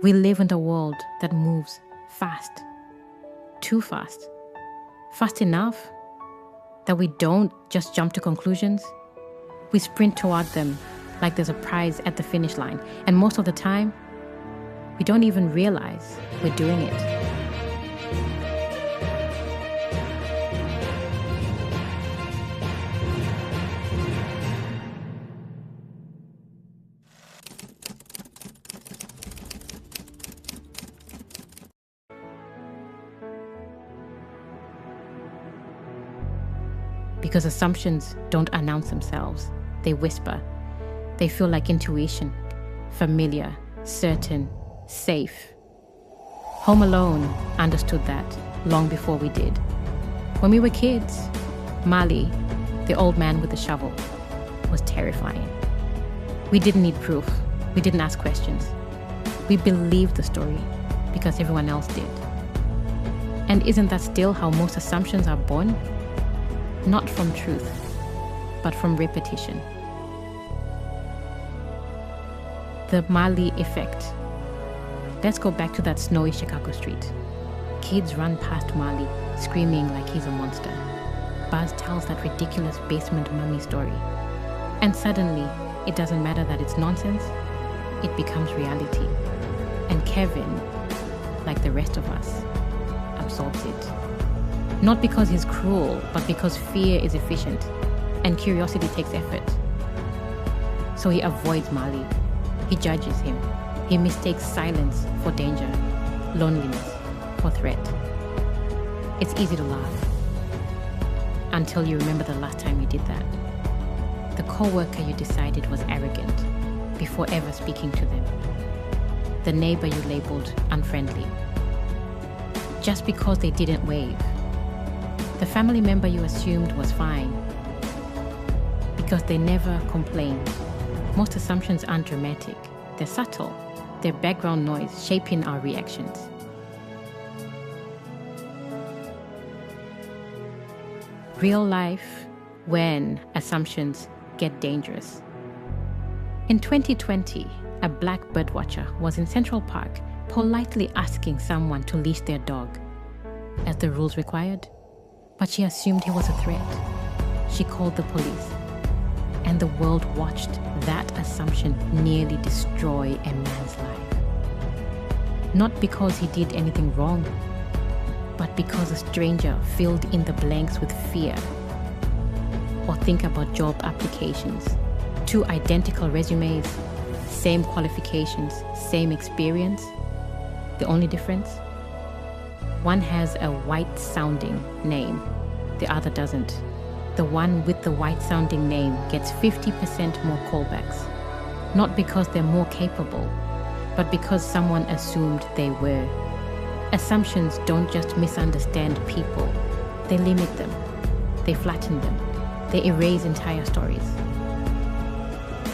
We live in a world that moves fast, too fast, fast enough that we don't just jump to conclusions. We sprint toward them like there's a prize at the finish line, and most of the time, we don't even realize we're doing it. Because assumptions don't announce themselves. They whisper. They feel like intuition, familiar, certain, safe. Home Alone understood that long before we did. When we were kids, Marley, the old man with the shovel, was terrifying. We didn't need proof. We didn't ask questions. We believed the story because everyone else did. And isn't that still how most assumptions are born? Not from truth, but from repetition. The Marley effect. Let's go back to that snowy Chicago street. Kids run past Marley, screaming like he's a monster. Buzz tells that ridiculous basement mummy story. And suddenly, it doesn't matter that it's nonsense, it becomes reality. And Kevin, like the rest of us, absorbs it. Not because he's cruel, but because fear is efficient and curiosity takes effort. So he avoids Marley. He judges him. He mistakes silence for danger, loneliness for threat. It's easy to laugh until you remember the last time you did that. The co-worker you decided was arrogant before ever speaking to them. The neighbor you labeled unfriendly just because they didn't wave. The family member you assumed was fine because they never complained. Most assumptions aren't dramatic. They're subtle. They're background noise shaping our reactions. Real life when assumptions get dangerous. In 2020, a black birdwatcher was in Central Park politely asking someone to leash their dog, as the rules required. But she assumed he was a threat. She called the police, and the world watched that assumption nearly destroy a man's life. Not because he did anything wrong, but because a stranger filled in the blanks with fear. Or think about job applications. 2 identical resumes, same qualifications, same experience. The only difference? One has a white-sounding name, the other doesn't. The one with the white-sounding name gets 50% more callbacks. Not because they're more capable, but because someone assumed they were. Assumptions don't just misunderstand people. They limit them. They flatten them. They erase entire stories.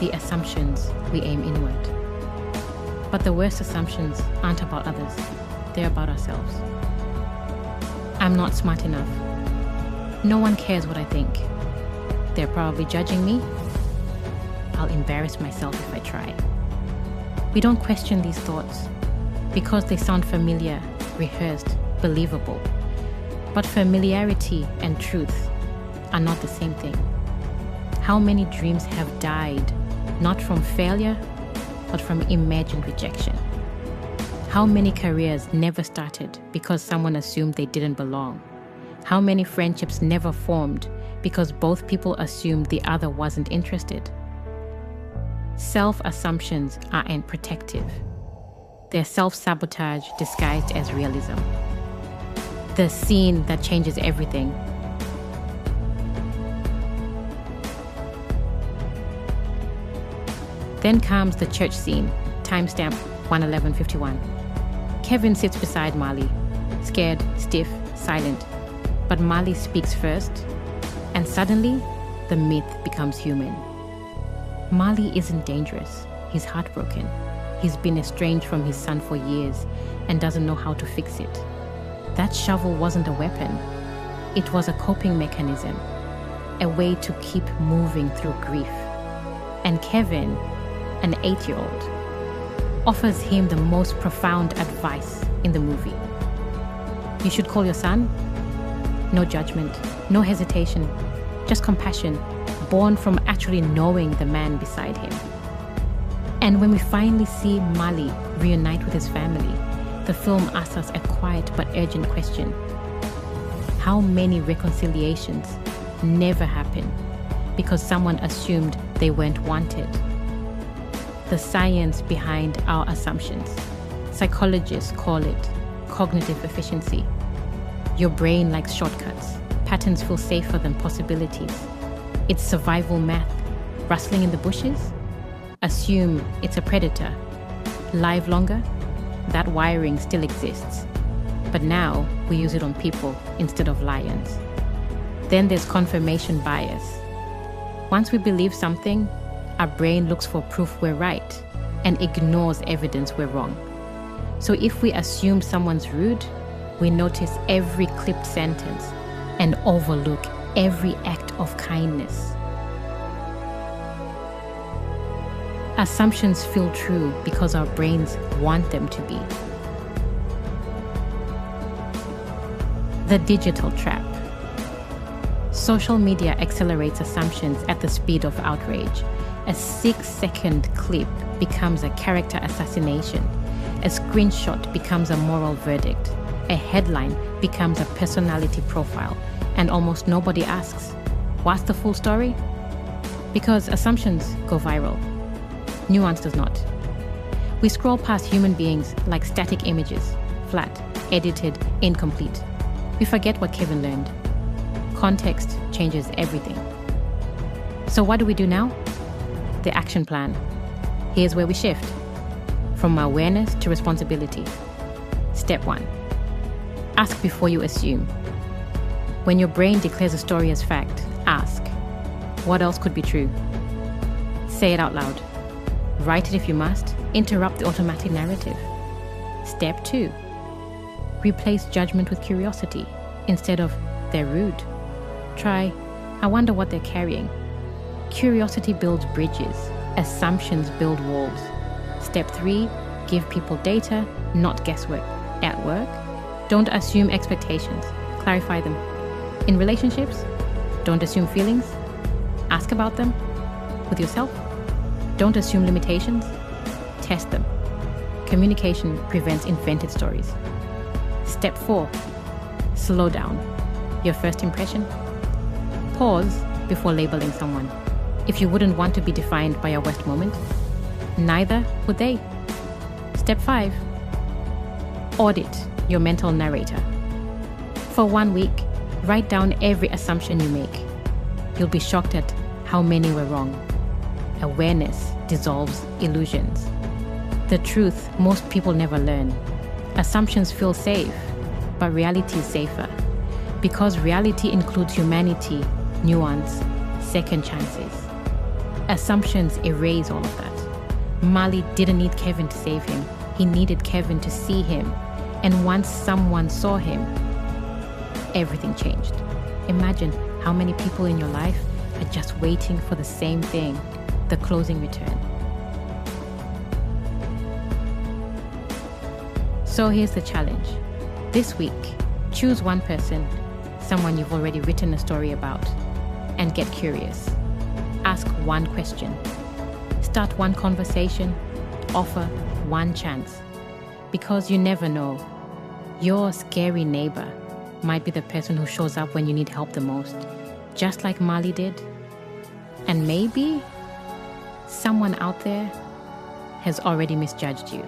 The assumptions we aim inward. But the worst assumptions aren't about others. They're about ourselves. I'm not smart enough. No one cares what I think. They're probably judging me. I'll embarrass myself if I try. We don't question these thoughts because they sound familiar, rehearsed, believable. But familiarity and truth are not the same thing. How many dreams have died, not from failure, but from imagined rejection? How many careers never started because someone assumed they didn't belong? How many friendships never formed because both people assumed the other wasn't interested? Self-assumptions aren't protective. They're self-sabotage disguised as realism. The scene that changes everything. Then comes the church scene, timestamp 1:11:51. Kevin sits beside Marley, scared, stiff, silent. But Marley speaks first, and suddenly, the myth becomes human. Marley isn't dangerous. He's heartbroken. He's been estranged from his son for years and doesn't know how to fix it. That shovel wasn't a weapon. It was a coping mechanism, a way to keep moving through grief. And Kevin, an 8-year-old, offers him the most profound advice in the movie. You should call your son. No judgment, no hesitation, just compassion, born from actually knowing the man beside him. And when we finally see Mali reunite with his family, the film asks us a quiet but urgent question. How many reconciliations never happen because someone assumed they weren't wanted? The science behind our assumptions. Psychologists call it cognitive efficiency. Your brain likes shortcuts. Patterns feel safer than possibilities. It's survival math. Rustling in the bushes? Assume it's a predator. Live longer? That wiring still exists. But now we use it on people instead of lions. Then there's confirmation bias. Once we believe something, our brain looks for proof we're right and ignores evidence we're wrong. So if we assume someone's rude, we notice every clipped sentence and overlook every act of kindness. Assumptions feel true because our brains want them to be. The digital trap. Social media accelerates assumptions at the speed of outrage. A 6-second clip becomes a character assassination. A screenshot becomes a moral verdict. A headline becomes a personality profile. And almost nobody asks, what's the full story? Because assumptions go viral. Nuance does not. We scroll past human beings like static images, flat, edited, incomplete. We forget what Kevin learned. Context changes everything. So what do we do now? The action plan. Here's where we shift. From awareness to responsibility. Step 1. Ask before you assume. When your brain declares a story as fact, ask, what else could be true? Say it out loud. Write it if you must. Interrupt the automatic narrative. Step 2. Replace judgment with curiosity instead of, they're rude. Try, I wonder what they're carrying. Curiosity builds bridges. Assumptions build walls. Step 3. Give people data, not guesswork. At work, don't assume expectations. Clarify them. In relationships, don't assume feelings. Ask about them. With yourself, don't assume limitations. Test them. Communication prevents invented stories. Step 4. Slow down. Your first impression? Pause before labeling someone. If you wouldn't want to be defined by your worst moment, neither would they. Step 5. Audit your mental narrator. For 1 week, write down every assumption you make. You'll be shocked at how many were wrong. Awareness dissolves illusions. The truth most people never learn. Assumptions feel safe, but reality is safer. Because reality includes humanity, nuance, second chances. Assumptions erase all of that. Mali didn't need Kevin to save him. He needed Kevin to see him. And once someone saw him, everything changed. Imagine how many people in your life are just waiting for the same thing, the closing return. So here's the challenge. This week, choose one person, someone you've already written a story about, and get curious. Ask one question. Start one conversation. Offer one chance. Because you never know. Your scary neighbor might be the person who shows up when you need help the most, just like Mali did. And maybe someone out there has already misjudged you.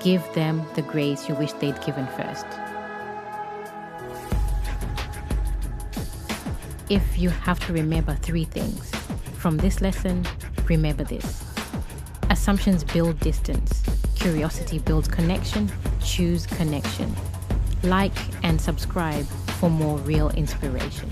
Give them the grace you wish they'd given first. If you have to remember 3 things from this lesson, remember this. Assumptions build distance. Curiosity builds connection. Choose connection. Like and subscribe for more real inspiration.